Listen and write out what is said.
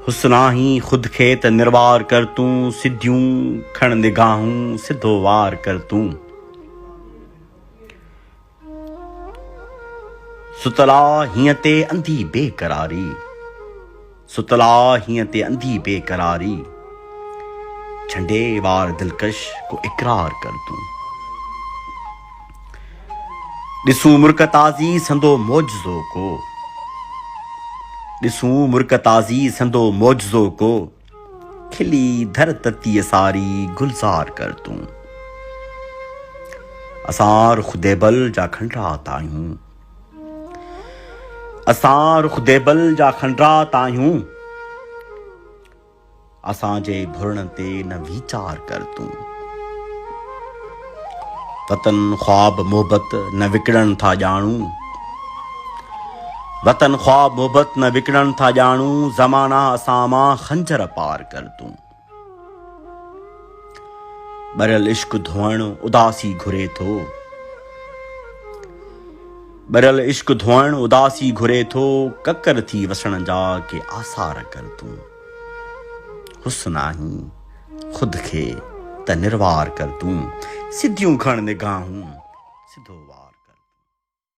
हुस्ना ही खुद खे त निर्वार कर तूं, सिद्धियूं खण निगाहूं सिधो वार कर तूं। सुतला हीअं ते अंधी बेकरारी, सुतला हीअं ते अंधी बेकरारी, झंडे वार दिलकश को इकरार कर तूं। ॾिसूं मुर्कताज़ी संदो मौजज़ो को, ॾिसूं मुर्कताज़ी संदो मौजज़ो को, खिली धर ततीअ सारी गुलज़ार कर तूं। असां रुख़ देबल जा खंडरात आहियूं, असां रुख़ देबल जा खंडरात आहियूं, असांजे भुरण ते न वीचार कर तूं। वतन ख्वाब मोहबत न विकिणण था ॼाणूं, वतन ख्वाब मोहबत न विकिणण था ॼाणूं, ज़माना असां मां खंजर पार कर तूं। ॿरियल इश्क धोअण उदासी घुरे थो, ॿरियल इश्क धोअण उदासी घुरे थो, ककर थी वसण जा के आसार कर तूं। हुस्ना ही खुद खे त निर्वार कर तूं, सिद्धियूं खण निगाहूं सिधो वार।